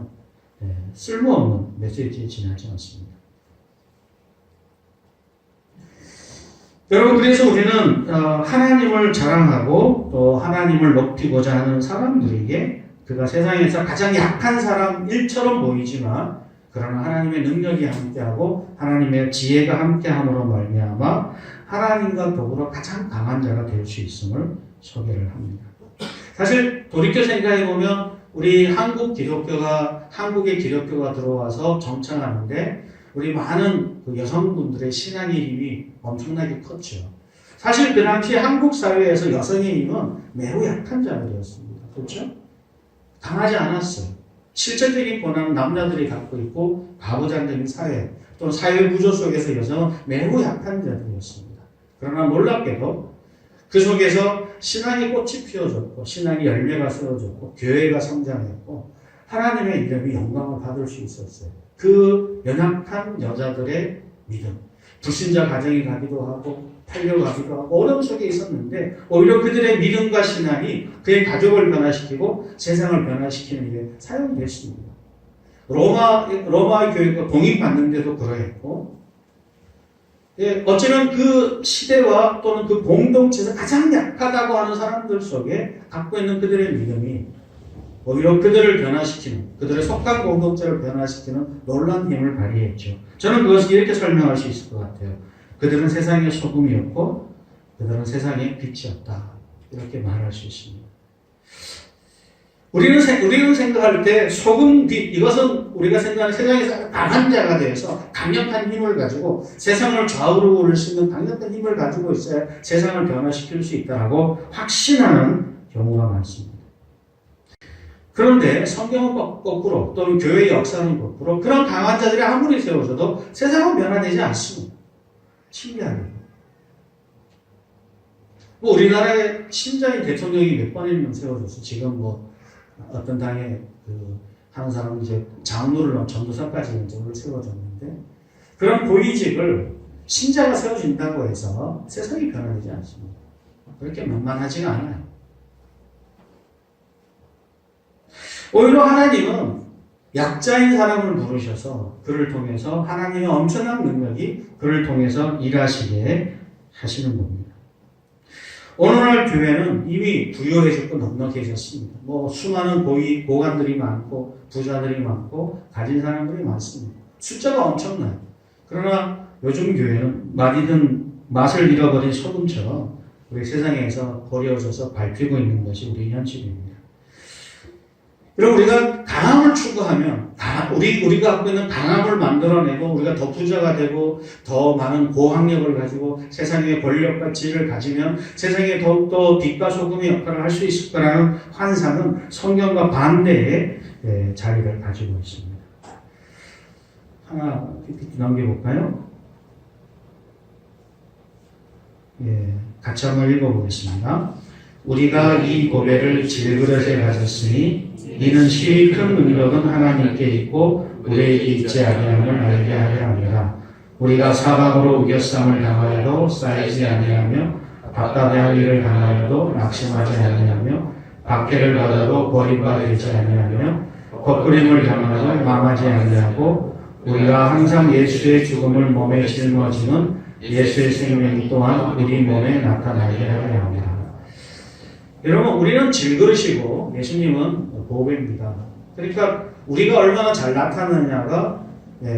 쓸모없는 메시지에 지나지 않습니다. 여러분 그래서 우리는 하나님을 자랑하고 또 하나님을 높이고자 하는 사람들에게 그가 세상에서 가장 약한 사람 일처럼 보이지만 그러나 하나님의 능력이 함께하고 하나님의 지혜가 함께함으로 말미암아 하나님과 더불어 가장 강한 자가 될 수 있음을 소개를 합니다. 사실 돌이켜 생각해보면 우리 한국의 기독교가 들어와서 정착하는데 우리 많은 여성분들의 신앙의 힘이 엄청나게 컸죠. 사실 그 당시 한국 사회에서 여성의 힘은 매우 약한 자들이었습니다. 그렇죠? 강하지 않았어요. 실질적인 권한은 남자들이 갖고 있고 가부장적인 사회 또는 사회 구조 속에서 여성은 매우 약한 자들이었습니다. 그러나 놀랍게도 그 속에서 신앙의 꽃이 피어졌고 신앙의 열매가 세워졌고 교회가 성장했고 하나님의 이름이 영광을 받을 수 있었어요. 그 연약한 여자들의 믿음, 불신자 가정에 가기도 하고 팔려가기도 하고 어려움 속에 있었는데 오히려 그들의 믿음과 신앙이 그의 가족을 변화시키고 세상을 변화시키는 게 사용됐습니다. 로마 교회가 공인받는데도 그러했고 어쩌면 그 시대와 또는 그 공동체에서 가장 약하다고 하는 사람들 속에 갖고 있는 그들의 믿음이 오히려 그들을 변화시키는, 그들의 속한 공동체를 변화시키는 놀라운 힘을 발휘했죠. 저는 그것을 이렇게 설명할 수 있을 것 같아요. 그들은 세상의 소금이었고 그들은 세상의 빛이었다. 이렇게 말할 수 있습니다. 우리는 생각할 때 소금, 빛, 이것은 우리가 생각하는 세상에서 강한 자가 되어서 강력한 힘을 가지고 세상을 좌우로 오를 수 있는 강력한 힘을 가지고 있어야 세상을 변화시킬 수 있다고 확신하는 경우가 많습니다. 그런데 성경은 거꾸로 또는 교회의 역사는 거꾸로 그런 강한 자들이 아무리 세워져도 세상은 변화되지 않습니다. 신기하네요. 우리나라에 신자인 대통령이 몇 번이나 세워져서 지금 어떤 당에 하는 사람은 이제 장로를 전도사까지 인정을 세워졌는데 그런 고위직을 신자가 세워진다고 해서 세상이 변화되지 않습니다. 그렇게 만만하지가 않아요. 오히려 하나님은 약자인 사람을 부르셔서 그를 통해서 하나님의 엄청난 능력이 그를 통해서 일하시게 하시는 겁니다. 오늘날 교회는 이미 부유해졌고 넉넉해졌습니다. 수많은 고관들이 많고 부자들이 많고 가진 사람들이 많습니다. 숫자가 엄청나요. 그러나 요즘 교회는 맛을 잃어버린 소금처럼 우리 세상에서 버려져서 밟히고 있는 것이 우리 현실입니다. 그리고 우리가 강함을 추구하면 우리가 갖고 있는 강함을 만들어내고 우리가 더 부자가 되고 더 많은 고학력을 가지고 세상의 권력과 지위를 가지면 세상에 더욱더 빛과 소금의 역할을 할 수 있을 거라는 환상은 성경과 반대의 자리를 가지고 있습니다. 하나 PPT 넘겨볼까요? 같이 한번 읽어보겠습니다. 우리가 이 고백을 질그릇에 가졌으니 이는 시의 큰 능력은 하나님께 있고 우리에게 있지 아니함을 알게 하려 함이라. 우리가 사방으로 우겨쌈을 당하여도 쌓이지 아니하며 바깥에 할 일을 당하여도 낙심하지 아니하며 박해를 받아도 버림받지 아니하며 거꾸림을 당하여도 망하지 아니하고 우리가 항상 예수의 죽음을 몸에 짊어지는 예수의 생명 또한 우리 몸에 나타나게 하려 합니다. 여러분 우리는 질그릇이고 예수님은 보배입니다. 그러니까 우리가 얼마나 잘 나타나느냐가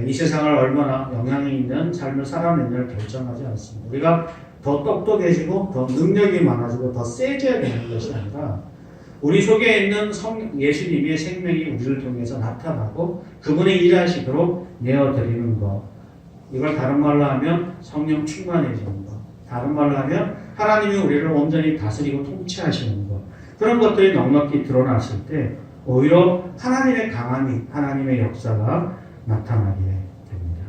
이 세상을 얼마나 영향이 있는 삶을 살아내느냐를 결정하지 않습니다. 우리가 더 똑똑해지고 더 능력이 많아지고 더 세져야 되는 것이 아니라 우리 속에 있는 예수님의 생명이 우리를 통해서 나타나고 그분의 일하시도록 내어드리는 것. 이걸 다른 말로 하면 성령 충만해지는 것. 다른 말로 하면 하나님이 우리를 온전히 다스리고 통치하시는 것, 그런 것들이 넉넉히 드러났을 때 오히려 하나님의 강함이, 하나님의 역사가 나타나게 됩니다.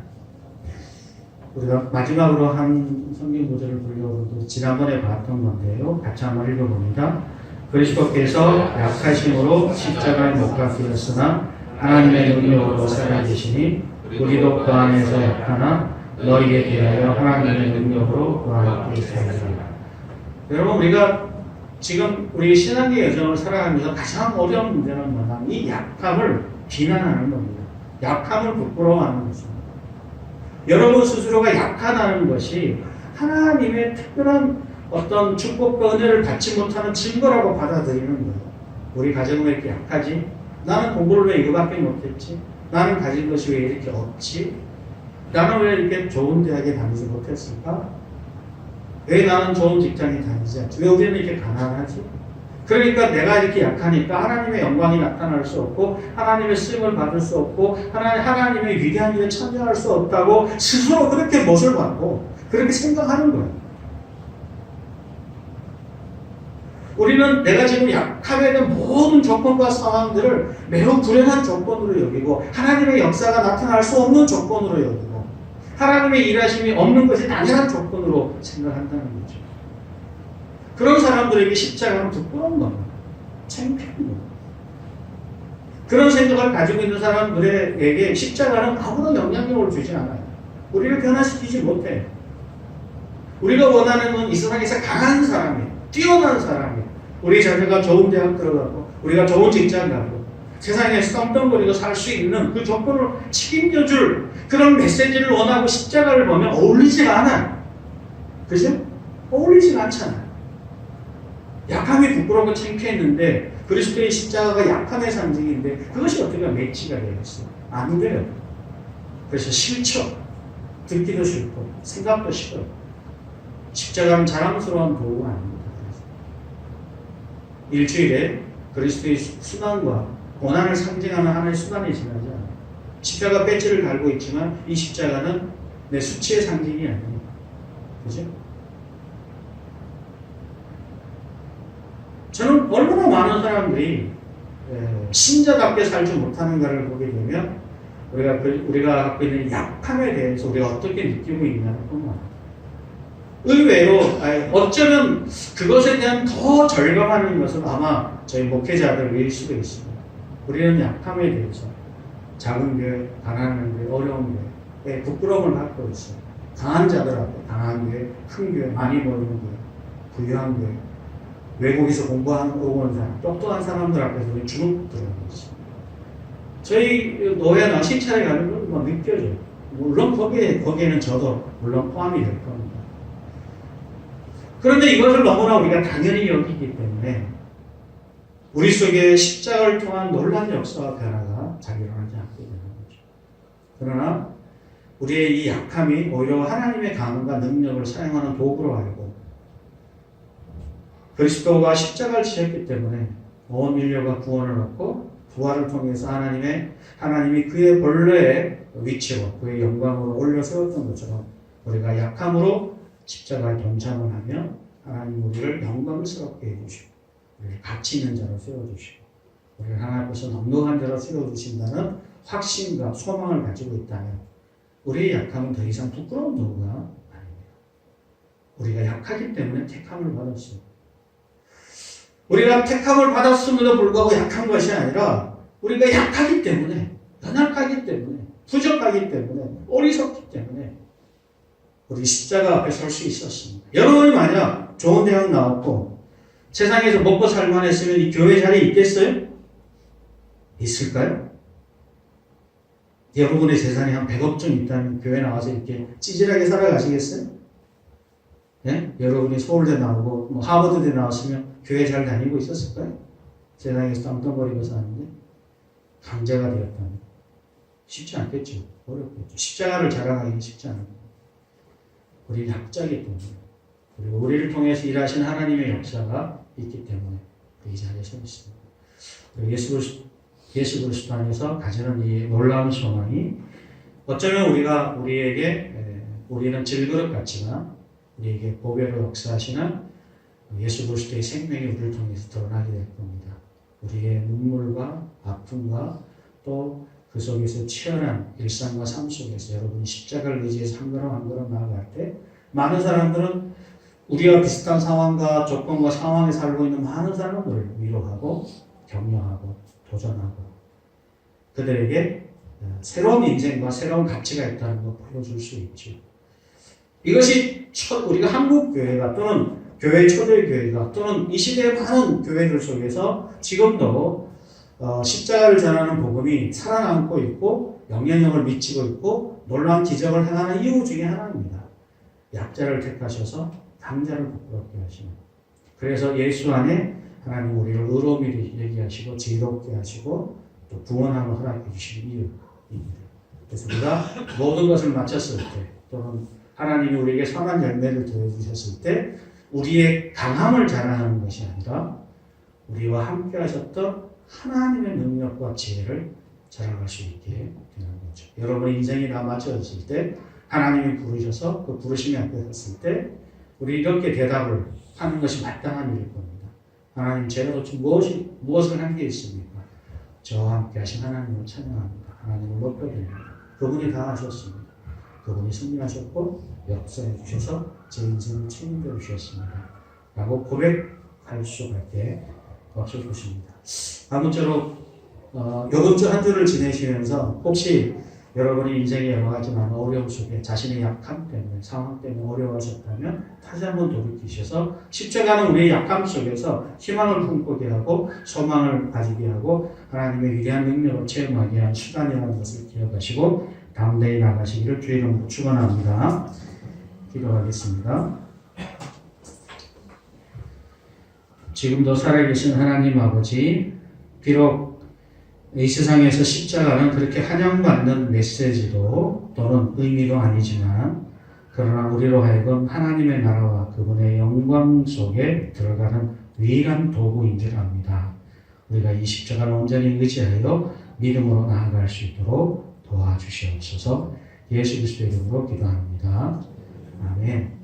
우리가 마지막으로 한 성경 구절을 보려고 지난번에 봤던 건데요. 같이 한번 읽어봅니다. 그리스도께서 약하심으로 십자가에 못 박히셨으나 하나님의 능력으로 살아계시니 우리도 그 안에서 약하나 너희에 대하여 하나님의 능력으로 그 안에 살리라. 여러분, 우리가 지금 우리 신앙의 여정을 살아가면서 가장 어려운 문제는 뭐냐? 이 약함을 비난하는 겁니다. 약함을 부끄러워하는 것입니다. 여러분 스스로가 약하다는 것이 하나님의 특별한 어떤 축복과 은혜를 받지 못하는 증거라고 받아들이는 거예요. 우리 가정은 왜 이렇게 약하지? 나는 공부를 왜 이거밖에 못했지? 나는 가진 것이 왜 이렇게 없지? 나는 왜 이렇게 좋은 대학에 다니지 못했을까? 왜 나는 좋은 직장에 다니지 않지? 왜 우리는 이렇게 가난하지? 그러니까 내가 이렇게 약하니까 하나님의 영광이 나타날 수 없고 하나님의 쓰임을 받을 수 없고 하나님의 위대한 일에 참여할 수 없다고 스스로 그렇게 못을 받고 그렇게 생각하는 거예요. 우리는 내가 지금 약함에 대한 모든 조건과 상황들을 매우 불행한 조건으로 여기고 하나님의 역사가 나타날 수 없는 조건으로 여기고 하나님의 일하심이 없는 것이 당연한 조건으로 생각한다는 거죠. 그런 사람들에게 십자가는 부끄러운 겁니다. 창피한 겁니다. 그런 생각을 가지고 있는 사람들에게 십자가는 아무런 영향력을 주지 않아요. 우리를 변화시키지 못해요. 우리가 원하는 건 이 세상에서 강한 사람이, 뛰어난 사람이, 우리 자녀가 좋은 대학 들어가고 우리가 좋은 직장 가고 세상에서 떵떵거리고 살 수 있는 그 조건을 책임져줄 그런 메시지를 원하고 십자가를 보면 어울리지가 않아요. 그죠? 어울리지가 않잖아요. 약함이 부끄럽고 창피했는데 그리스도의 십자가가 약함의 상징인데 그것이 어떻게 매치가 되겠어요? 안 돼요. 그래서 싫죠. 듣기도 싫고 생각도 싫어요. 십자가는 자랑스러운 도구가 아닙니다. 일주일에 그리스도의 순환과 고난을 상징하는 하나의 수단이 지나지 않아요. 십자가 배지를 달고 있지만 이 십자가는 내 수치의 상징이 아니에요. 그죠? 저는 얼마나 많은 사람들이 신자답게 살지 못하는가를 보게 되면 우리가 갖고 있는 약함에 대해서 우리가 어떻게 느끼고 있냐는 것만 의외로 어쩌면 그것에 대한 더 절감하는 것은 아마 저희 목회자들일 수도 있습니다. 우리는 약함에 대해서 작은 교회, 가난한 교회, 어려운 교회에 부끄러움을 갖고 있어요. 강한 자들 앞에 강한 교회, 큰 교회, 많이 모이는 교회, 부유한 교회, 외국에서 공부하고 온 사람, 똑똑한 사람들 앞에서 우리 주눅 들어가고 있습니다. 저희 노회나 신찰에 가는 건 뭐 느껴져요. 물론 거기에는 저도 물론 포함이 될 겁니다. 그런데 이것을 너무나 우리가 당연히 여기기 때문에 우리 속에 십자가를 통한 놀라운 역사와 변화가 잘 일어나지 않게 되는 거죠. 그러나 우리의 이 약함이 오히려 하나님의 강함과 능력을 사용하는 도구로 알고 그리스도가 십자가를 지셨기 때문에 온 인류가 구원을 얻고 부활을 통해서 하나님이 그의 본래의 위치로 그의 영광으로 올려 세웠던 것처럼 우리가 약함으로 십자가에 동참을 하며 하나님 우리를 영광스럽게 해주시고 우리를 가치 있는 자로 세워주시고 우리를 하나님 앞에서 넉넉한 자로 세워주신다는 확신과 소망을 가지고 있다면 우리의 약함은 더 이상 부끄러운 도구가 아닙니다. 우리가 약하기 때문에 택함을 받았어요. 우리가 택함을 받았음에도 불구하고 약한 것이 아니라 우리가 약하기 때문에 연약하기 때문에 부족하기 때문에 어리석기 때문에 우리 십자가 앞에 설 수 있었습니다. 여러분이 만약 좋은 대학 나왔고 세상에서 먹고 살만 했으면 이 교회 자리에 있겠어요? 있을까요? 여러분의 재산이 한 100억 좀 있다면 교회 나와서 이렇게 찌질하게 살아가시겠어요? 네? 여러분이 서울대 나오고 뭐 하버드대 나왔으면 교회 잘 다니고 있었을까요? 세상에서 떵떵거리고 사는데 강자가 되었다면 쉽지 않겠죠. 어렵겠죠. 십자가를 자랑하기는 쉽지 않아요. 우리 약자이기 때문에 그리고 우리를 통해서 일하신 하나님의 역사가 있기 때문에 이 자리에 서 있습니다. 예수 그리스도 안에서 가지는 이 놀라운 소망이 어쩌면 우리에게 우리는 질그릇 같지만 우리에게 보배로 역사하시는 예수 그리스도의 생명이 우리를 통해서 드러나게 될 겁니다. 우리의 눈물과 아픔과 또 그 속에서 치열한 일상과 삶 속에서 여러분이 십자가를 의지해서 한 걸음 한 걸음 나아갈 때 많은 사람들은 우리와 비슷한 상황과 조건과 상황에 살고 있는 많은 사람들을 위로하고 격려하고 도전하고 그들에게 새로운 인생과 새로운 가치가 있다는 걸 보여줄 수 있죠. 이것이 우리가 한국 교회가 또는 교회 초대 교회가 또는 이 시대의 많은 교회들 속에서 지금도 십자가를 전하는 복음이 살아남고 있고 영향력을 미치고 있고 놀라운 기적을 행하는 이유 중에 하나입니다. 약자를 택하셔서 강자를 부끄럽게 하시는. 그래서 예수 안에 하나님 우리를 의로움이 되게 하시고 지혜롭게 하시고 또 구원함을 허락해 주시는 이유입니다. 그래서 우리가 모든 것을 마쳤을 때 또는 하나님이 우리에게 선한 열매를 더해주셨을 때 우리의 강함을 자랑하는 것이 아니라 우리와 함께 하셨던 하나님의 능력과 지혜를 자랑할 수 있게 되는 거죠. 여러분 인생이 다 맞춰졌을 때 하나님이 부르셔서 그 부르심이 앞에 섰을 때 우리 이렇게 대답을 하는 것이 마땅한 일일 겁니다. 하나님 제가 도대체 무엇을 한 게 있습니까? 저와 함께 하신 하나님을 찬양합니다. 하나님을 높여드립니다. 그분이 다 하셨습니다. 그분이 승리하셨고 역사해 주셔서 제 인생을 책임져 주셨습니다. 라고 고백할 수밖에 없을 것입니다. 아무쪼록 이번 주 한 주를 지내시면서 혹시 여러분이 인생의 여러 가지 많은 어려움 속에 자신의 약함 때문에 상황 때문에 어려워하셨다면 다시 한번 돌이키셔서 십자가는 우리의 약함 속에서 희망을 품고게 하고 소망을 가지게 하고 하나님의 위대한 능력을 체험하게 한 수단이라는 것을 기억하시고 다음 대에 나가시기를 주의 이름으로 축원합니다. 기도하겠습니다. 지금도 살아계신 하나님 아버지, 비록 이 세상에서 십자가는 그렇게 환영받는 메시지도 또는 의미도 아니지만 그러나 우리로 하여금 하나님의 나라와 그분의 영광 속에 들어가는 유일한 도구인 줄 압니다. 우리가 이 십자가를 온전히 의지하여 믿음으로 나아갈 수 있도록 도와주시옵소서. 예수 그리스도의 이름으로 기도합니다. 아멘.